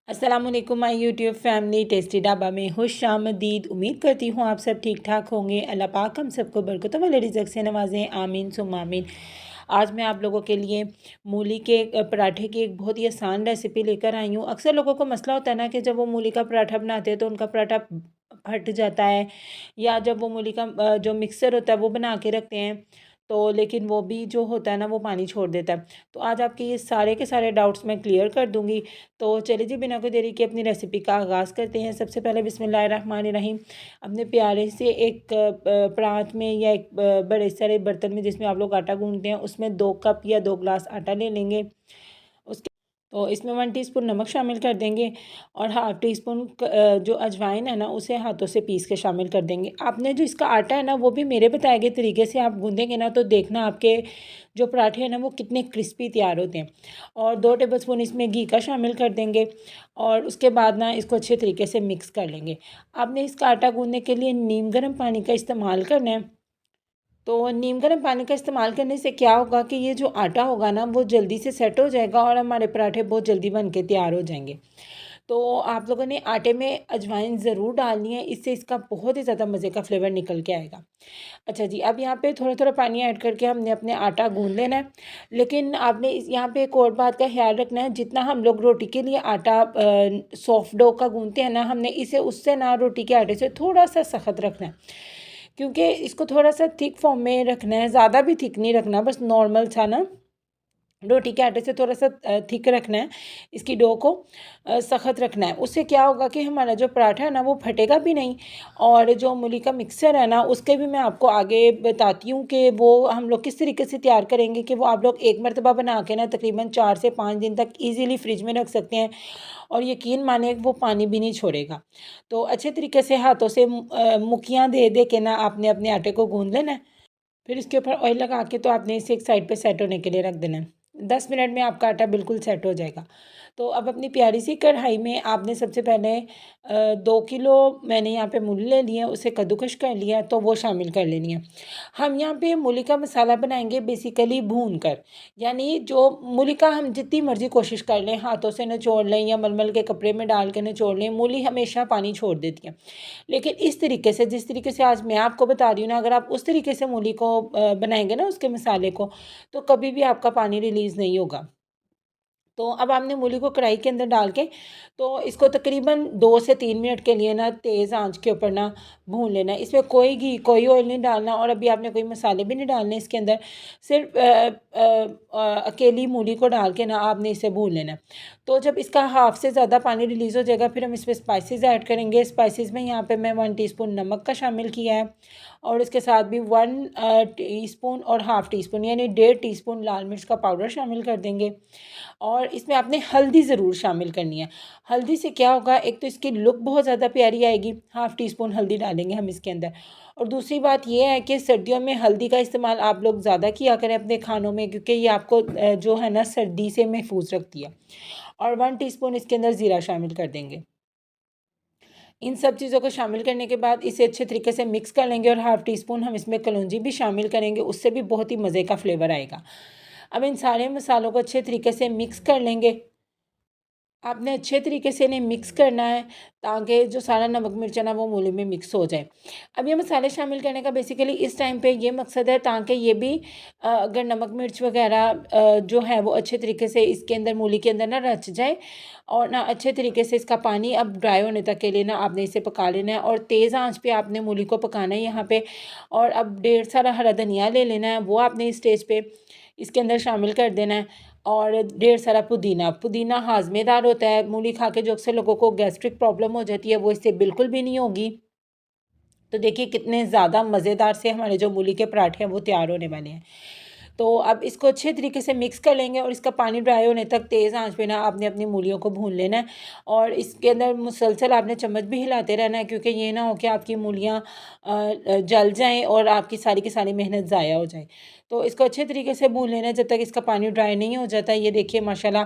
अस्सलाम वालेकुम my YouTube family tasty dhaba में खुशामदीद। उम्मीद करती हूँ आप सब ठीक ठाक होंगे। अल्लाह पाक हम सबको बरकतों वाले रिज़्क़ से नवाजें, आमीन सुम्मा आमीन। आज मैं आप लोगों के लिए मूली के पराठे की एक बहुत ही आसान रेसिपी लेकर आई हूँ। अक्सर लोगों को मसला होता है ना कि जब वो मूली का पराठा बनाते हैं तो उनका पराठा फट जाता है, या जब वो मूली का जो मिक्सर होता है वो बना के रखते हैं तो लेकिन वो भी जो होता है ना वो पानी छोड़ देता है। तो आज आपके ये सारे के सारे डाउट्स मैं क्लियर कर दूँगी। तो चलिए जी, बिना कोई देरी के अपनी रेसिपी का आगाज़ करते हैं। सबसे पहले बिस्मिल्लाहिर्रहमानिर्रहीम, अपने प्यारे से एक परात में या एक बड़े सारे बर्तन में जिसमें आप लोग आटा गूँथते हैं उसमें 2 कप या 2 ग्लास आटा ले लेंगे। उसके तो इसमें 1 टीस्पून नमक शामिल कर देंगे और हाफ़ टी स्पून जो अजवाइन है ना उसे हाथों से पीस के शामिल कर देंगे। आपने जो इसका आटा है ना वो भी मेरे बताए गए तरीके से आप गूँथेंगे ना तो देखना आपके जो पराठे हैं ना वो कितने क्रिस्पी तैयार होते हैं। और 2 टेबलस्पून इसमें घी का शामिल कर देंगे और उसके बाद ना इसको अच्छे तरीके से मिक्स कर लेंगे। आपने इसका आटा गूँथने के लिए नीम गर्म पानी का इस्तेमाल करना है। तो नीम गर्म पानी का इस्तेमाल करने से क्या होगा कि ये जो आटा होगा ना वो जल्दी से सेट हो जाएगा और हमारे पराठे बहुत जल्दी बन के तैयार हो जाएंगे। तो आप लोगों ने आटे में अजवाइन ज़रूर डालनी है, इससे इसका बहुत ही ज़्यादा मज़े का फ्लेवर निकल के आएगा। अच्छा जी, अब यहाँ पे थोड़ा थोड़ा पानी ऐड करके हमने अपने आटा गूँध लेना है। लेकिन आपने इस यहाँ पे एक और बात का ख्याल रखना है, जितना हम लोग रोटी के लिए आटा सॉफ्ट डो का गूँथते हैं ना, हमने इसे उससे ना रोटी के आटे से थोड़ा सा सख्त रखना है, क्योंकि इसको थोड़ा सा थिक फॉर्म में रखना है। ज़्यादा भी थिक नहीं रखना, बस नॉर्मल सा ना रोटी के आटे से थोड़ा सा थिक रखना है। इसकी डो को सख्त रखना है। उससे क्या होगा कि हमारा जो पराठा है ना वो फटेगा भी नहीं। और जो मूली का मिक्सर है ना उसके भी मैं आपको आगे बताती हूँ कि वो हम लोग किस तरीके से तैयार करेंगे कि वो आप लोग एक मरतबा बना के ना तकरीबन 4 से 5 दिन तक ईज़िली फ्रिज में रख सकते हैं और यकीन मानिए वो पानी भी नहीं छोड़ेगा। तो अच्छे तरीके से हाथों से मुक्कियाँ दे दे के ना आपने अपने आटे को गूँध लेना है। फिर इसके ऊपर ऑयल लगा के तो आपने इसे एक साइड पे सेट होने के लिए रख देना है। 10 मिनट में आपका आटा बिल्कुल सेट हो जाएगा। तो अब अपनी प्यारी सी कढ़ाई में आपने सबसे पहले 2 किलो मैंने यहाँ पे मूली ले ली है, उसे कद्दूकस कर लिया है तो वो शामिल कर लेनी है। हम यहाँ पे मूली का मसाला बनाएंगे बेसिकली भून कर, यानी जो मूली का हम जितनी मर्ज़ी कोशिश कर लें, हाथों से निचोड़ लें या मलमल के कपड़े में डाल के निचोड़ लें, मूली हमेशा पानी छोड़ देती है। लेकिन इस तरीके से, जिस तरीके से आज मैं आपको बता रही हूँ ना, अगर आप उस तरीके से मूली को बनाएंगे ना उसके मसाले को, तो कभी भी आपका पानी रिलीज़ नहीं होगा। तो अब आपने मूली को कढ़ाई के अंदर डाल के तो इसको तकरीबन 2 से 3 मिनट के लिए ना तेज़ आंच के ऊपर ना भून लेना है। इसमें कोई घी, कोई ऑयल नहीं डालना और अभी आपने कोई मसाले भी नहीं डालने इसके अंदर। सिर्फ़ अकेली मूली को डाल के ना आपने इसे भून लेना है। तो जब इसका हाफ़ से ज़्यादा पानी रिलीज़ हो जाएगा फिर हम इसमें स्पाइसेस ऐड करेंगे। स्पाइसेस में यहाँ पे मैं 1 टीस्पून नमक का शामिल किया है और इसके साथ भी 1 टीस्पून और हाफ़ टी स्पून यानी 1.5 टीस्पून लाल मिर्च का पाउडर शामिल कर देंगे। और इसमें आपने हल्दी ज़रूर शामिल करनी है। हल्दी से क्या होगा, एक तो इसकी लुक बहुत ज़्यादा प्यारी आएगी, हाफ़ टी स्पून हल्दी डालेंगे हम इसके अंदर। और दूसरी बात ये है कि सर्दियों में हल्दी का इस्तेमाल आप लोग ज़्यादा किया करें अपने खानों में, क्योंकि ये आपको जो है ना सर्दी से महफूज रखती है। और 1 टीस्पून इसके अंदर ज़ीरा शामिल कर देंगे। इन सब चीज़ों को शामिल करने के बाद इसे अच्छे तरीके से मिक्स कर लेंगे और हाफ़ टी स्पून हम इसमें कलौंजी भी शामिल करेंगे, उससे भी बहुत ही मज़े का फ्लेवर आएगा। अब इन सारे मसालों को अच्छे तरीके से मिक्स कर लेंगे। आपने अच्छे तरीके से इन्हें मिक्स करना है ताकि जो सारा नमक मिर्च है ना वो मूली में मिक्स हो जाए। अब ये मसाले शामिल करने का बेसिकली इस टाइम पे ये मकसद है ताकि ये भी अगर नमक मिर्च वगैरह जो है वो अच्छे तरीके से इसके अंदर मूली के अंदर ना रच जाए और ना अच्छे तरीके से इसका पानी अब ड्राई होने तक के लिए ना आपने इसे पका लेना है और तेज़ आंच पे आपने मूली को पकाना है यहाँ पे। और अब ढेर सारा हरा धनिया ले लेना है, वो आपने इस स्टेज पे इसके अंदर शामिल कर देना है। और ढेर सारा पुदीना, पुदीना हाज़मेदार होता है। मूली खा के जो अक्सर लोगों को गैस्ट्रिक प्रॉब्लम हो जाती है वो इससे बिल्कुल भी नहीं होगी। तो देखिए कितने ज़्यादा मज़ेदार से हमारे जो मूली के पराठे हैं वो तैयार होने वाले हैं। तो अब इसको अच्छे तरीके से मिक्स कर लेंगे और इसका पानी ड्राई होने तक तेज़ आंच पे ना आपने अपनी मूलियों को भून लेना है। और इसके अंदर मुसलसल आपने चम्मच भी हिलाते रहना है, क्योंकि ये ना हो कि आपकी मूलियाँ जल जाएँ और आपकी सारी की सारी मेहनत ज़ाया हो जाए। तो इसको अच्छे तरीके से भून लेना है जब तक इसका पानी ड्राई नहीं हो जाता। ये देखिए माशाल्लाह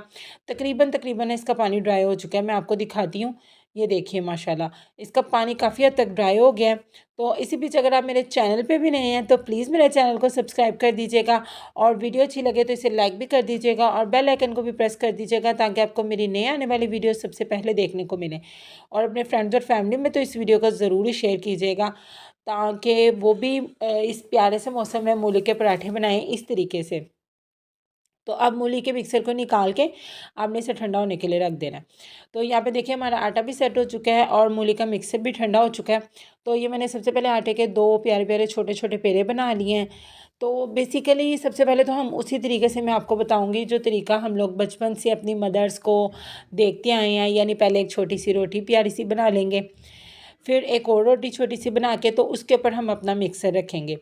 तकरीबन तकरीबन इसका पानी ड्राई हो चुका है। मैं आपको दिखाती हूँ। ये देखिए माशाल्लाह इसका पानी काफ़ी हद तक ड्राई हो गया है। तो इसी बीच अगर आप मेरे चैनल पे भी नए हैं तो प्लीज़ मेरे चैनल को सब्सक्राइब कर दीजिएगा, और वीडियो अच्छी लगे तो इसे लाइक भी कर दीजिएगा, और बेल आइकन को भी प्रेस कर दीजिएगा ताकि आपको मेरी नए आने वाली वीडियो सबसे पहले देखने को मिले। और अपने फ्रेंड्स और फैमिली में तो इस वीडियो को ज़रूर ही शेयर कीजिएगा ताकि वो भी इस प्यारे से मौसम में मूली के पराठे बनाएं इस तरीके से। तो अब मूली के मिक्सर को निकाल के आपने इसे ठंडा होने के लिए रख देना है। तो यहाँ पे देखिए हमारा आटा भी सेट हो चुका है और मूली का मिक्सर भी ठंडा हो चुका है। तो ये मैंने सबसे पहले आटे के 2 प्यारे प्यारे छोटे छोटे पेड़े बना लिए हैं। तो बेसिकली सबसे पहले तो हम उसी तरीके से मैं आपको बताऊंगी जो तरीका हम लोग बचपन से अपनी मदर्स को देखते आए हैं, यानी पहले एक छोटी सी रोटी प्यारी सी बना लेंगे, फिर एक और रोटी छोटी सी बना के तो उसके ऊपर हम अपना मिक्सर रखेंगे।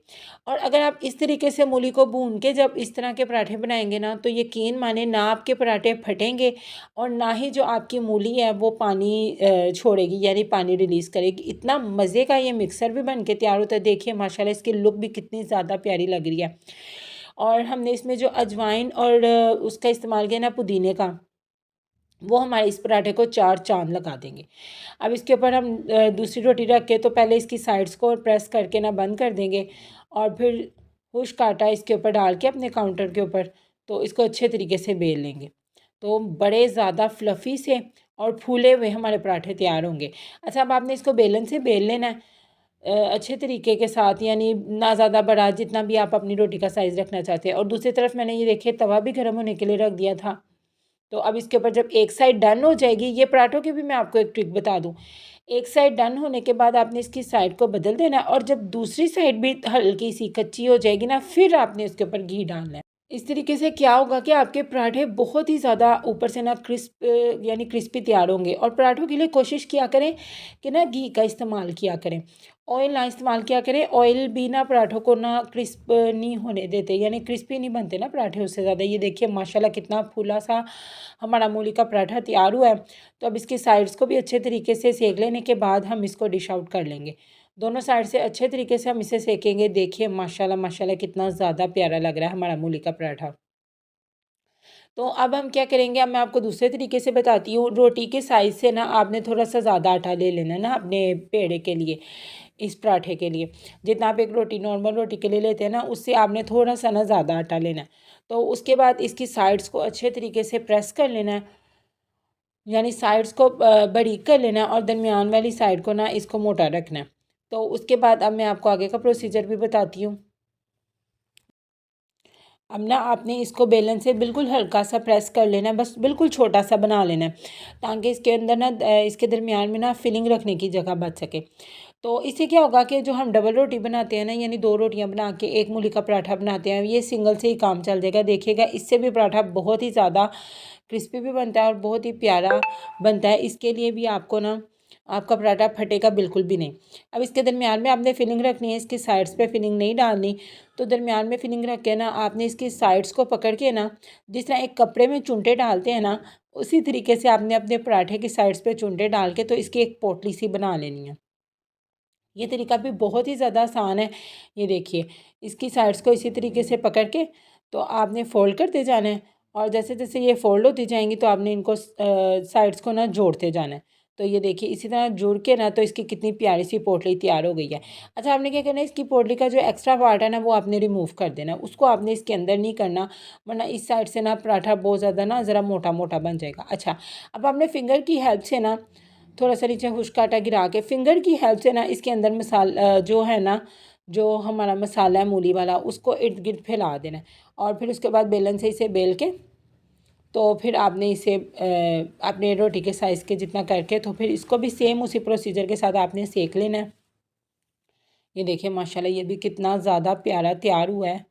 और अगर आप इस तरीके से मूली को भून के जब इस तरह के पराठे बनाएंगे ना, तो यकीन माने ना आपके पराठे फटेंगे और ना ही जो आपकी मूली है वो पानी छोड़ेगी, यानी पानी रिलीज़ करेगी। इतना मज़े का ये मिक्सर भी बन के तैयार होता है। देखिए माशाल्लाह इसकी लुक भी कितनी ज़्यादा प्यारी लग रही है। और हमने इसमें जो अजवाइन और उसका इस्तेमाल किया ना पुदीने का, वो हमारे इस पराठे को 4 चाँद लगा देंगे। अब इसके ऊपर हम दूसरी रोटी रख के तो पहले इसकी साइड्स को प्रेस करके ना बंद कर देंगे, और फिर खुश्क आटा इसके ऊपर डाल के अपने काउंटर के ऊपर तो इसको अच्छे तरीके से बेल लेंगे। तो बड़े ज़्यादा फ्लफ़ी से और फूले हुए हमारे पराठे तैयार होंगे। अच्छा, अब आपने इसको बेलन से बेल लेना है अच्छे तरीके के साथ, यानी ना ज़्यादा बड़ा, जितना भी आप अपनी रोटी का साइज़ रखना चाहते हैं। और दूसरी तरफ मैंने ये देखिए तवा भी गर्म होने के लिए रख दिया था। तो अब इसके ऊपर जब एक साइड डन हो जाएगी, ये पराठों की भी मैं आपको एक ट्रिक बता दूं, एक साइड डन होने के बाद आपने इसकी साइड को बदल देना है, और जब दूसरी साइड भी हल्की सी कच्ची हो जाएगी ना, फिर आपने इसके ऊपर घी डालना है। इस तरीके से क्या होगा कि आपके पराठे बहुत ही ज़्यादा ऊपर से ना क्रिस्प यानी क्रिस्पी तैयार होंगे। और पराठों के लिए कोशिश किया करें कि ना घी का इस्तेमाल किया करें, ऑयल ना इस्तेमाल किया करें। ऑयल भी ना पराठों को ना क्रिस्प नहीं होने देते, यानी क्रिस्पी नहीं बनते ना पराठे उससे ज़्यादा। ये देखिए माशाल्लाह कितना फूला सा हमारा मूली का पराठा तैयार हुआ है। तो अब इसकी साइड्स को भी अच्छे तरीके से सेक लेने के बाद हम इसको डिश आउट कर लेंगे। दोनों साइड से अच्छे तरीके से हम इसे सेकेंगे। देखिए माशाल्लाह माशाल्लाह कितना ज़्यादा प्यारा लग रहा है हमारा मूली का पराठा। तो अब हम क्या करेंगे, अब मैं आपको दूसरे तरीके से बताती हूँ। रोटी के साइज़ से ना आपने थोड़ा सा ज़्यादा आटा ले लेना है ना अपने पेड़े के लिए, इस पराठे के लिए। जितना आप एक रोटी नॉर्मल रोटी के लिए लेते हैं ना, उससे आपने थोड़ा सा ना ज़्यादा आटा लेना है। तो उसके बाद इसकी साइड्स को अच्छे तरीके से प्रेस कर लेना है, यानी साइड्स को बारीक कर लेना है, और दरमियान वाली साइड को ना इसको मोटा रखना है। तो उसके बाद अब मैं आपको आगे का प्रोसीजर भी बताती हूँ। अब ना आपने इसको बेलन से बिल्कुल हल्का सा प्रेस कर लेना है, बस बिल्कुल छोटा सा बना लेना है, ताकि इसके अंदर ना इसके दरमियान में ना फिलिंग रखने की जगह बच सके। तो इससे क्या होगा कि जो हम डबल रोटी बनाते हैं ना, यानी 2 रोटियां बना के एक मूली का पराठा बनाते हैं, ये सिंगल से ही काम चल जाएगा। देखिएगा इससे भी पराठा बहुत ही ज़्यादा क्रिस्पी भी बनता है और बहुत ही प्यारा बनता है। इसके लिए भी आपको ना आपका पराठा फटेगा बिल्कुल भी नहीं। अब इसके दरमियान में आपने फिलिंग रखनी है, इसकी साइड्स पे फिलिंग नहीं डालनी। तो दरमियान में फिलिंग रख के ना आपने इसकी साइड्स को पकड़ के ना, जिस तरह एक कपड़े में चुनटे डालते हैं ना, उसी तरीके से आपने अपने पराठे की साइड्स पे चुनटे डाल के तो इसकी एक पोटली सी बना लेनी है। ये तरीका भी बहुत ही ज़्यादा आसान है। ये देखिए इसकी साइड्स को इसी तरीके से पकड़ के तो आपने फ़ोल्ड करते जाना है, और जैसे जैसे ये फ़ोल्ड होती जाएंगी तो आपने इनको साइड्स को ना जोड़ते जाना है। तो ये देखिए इसी तरह जुड़ के ना तो इसकी कितनी प्यारी सी पोटली तैयार हो गई है। अच्छा, आपने क्या करना है, इसकी पोटली का जो एक्स्ट्रा पार्ट है ना वो आपने रिमूव कर देना है, उसको आपने इसके अंदर नहीं करना, वरना इस साइड से ना पराठा बहुत ज़्यादा ना ज़रा मोटा मोटा बन जाएगा। अच्छा, अब आपने फिंगर की हेल्प से ना थोड़ा सा नीचे खुश्क आटा गिरा के फिंगर की हेल्प से ना इसके अंदर जो है ना, जो हमारा मसाला है मूली वाला, उसको इर्द गिर्द फैला देना है। और फिर उसके बाद बेलन से इसे बेल के तो फिर आपने इसे अपने रोटी के साइज़ के जितना करके तो फिर इसको भी सेम उसी प्रोसीजर के साथ आपने सेक लेना है। ये देखिए माशाल्लाह ये भी कितना ज़्यादा प्यारा तैयार हुआ है।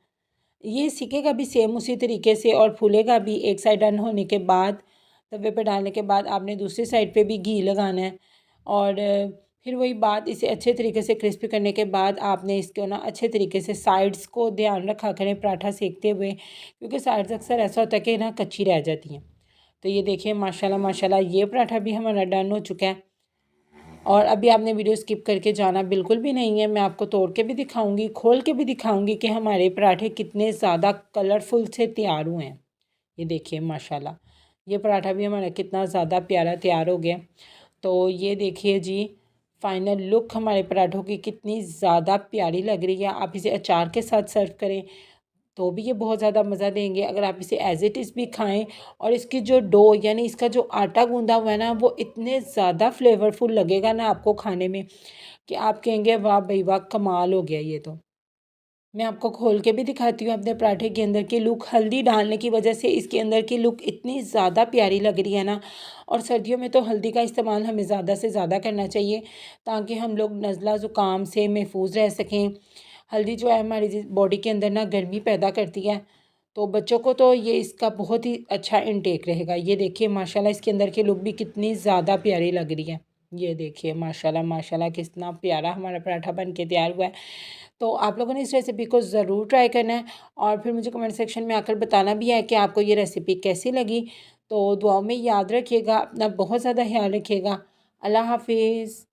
ये सीखेगा भी सेम उसी तरीके से और फूलेगा भी। एक साइड डन होने के बाद तवे पे डालने के बाद आपने दूसरी साइड पे भी घी लगाना है, और फिर वही बात, इसे अच्छे तरीके से क्रिस्पी करने के बाद आपने इसको ना अच्छे तरीके से साइड्स को ध्यान रखा करें पराठा सेकते हुए, क्योंकि साइड्स अक्सर ऐसा होता है कि ना कच्ची रह जाती हैं। तो ये देखिए माशाल्लाह माशाल्लाह ये पराठा भी हमारा डन हो चुका है। और अभी आपने वीडियो स्किप करके जाना बिल्कुल भी नहीं है। मैं आपको तोड़ के भी दिखाऊंगी, खोल के भी दिखाऊंगी कि हमारे पराठे कितने ज़्यादा कलरफुल से तैयार हुए हैं। ये देखिए माशाल्लाह ये पराठा भी हमारा कितना ज़्यादा प्यारा तैयार हो गया। तो ये देखिए जी, फाइनल लुक हमारे पराठों की कितनी ज़्यादा प्यारी लग रही है। आप इसे अचार के साथ सर्व करें तो भी ये बहुत ज़्यादा मज़ा देंगे। अगर आप इसे एज़ इट इज़ भी खाएं, और इसकी जो डो यानी इसका जो आटा गूंदा हुआ है ना, वो इतने ज़्यादा फ्लेवरफुल लगेगा ना आपको खाने में कि आप कहेंगे वाह भाई वाह, कमाल हो गया ये तो। मैं आपको खोल के भी दिखाती हूँ अपने पराठे के अंदर की लुक। हल्दी डालने की वजह से इसके अंदर की लुक इतनी ज़्यादा प्यारी लग रही है ना। और सर्दियों में तो हल्दी का इस्तेमाल हमें ज़्यादा से ज़्यादा करना चाहिए, ताकि हम लोग नज़ला ज़ुकाम से महफूज रह सकें। हल्दी जो है हमारी बॉडी के अंदर ना गर्मी पैदा करती है, तो बच्चों को तो ये इसका बहुत ही अच्छा इनटेक रहेगा। ये देखिए माशाल्लाह इसके अंदर की लुक भी कितनी ज़्यादा प्यारी लग रही है। ये देखिए माशाल्लाह माशाल्लाह कितना प्यारा हमारा पराठा बन के तैयार हुआ है। तो आप लोगों ने इस रेसिपी को ज़रूर ट्राई करना है, और फिर मुझे कमेंट सेक्शन में आकर बताना भी है कि आपको ये रेसिपी कैसी लगी। तो दुआओं में याद रखिएगा, अपना बहुत ज़्यादा ख्याल रखिएगा। अल्लाह हाफिज़।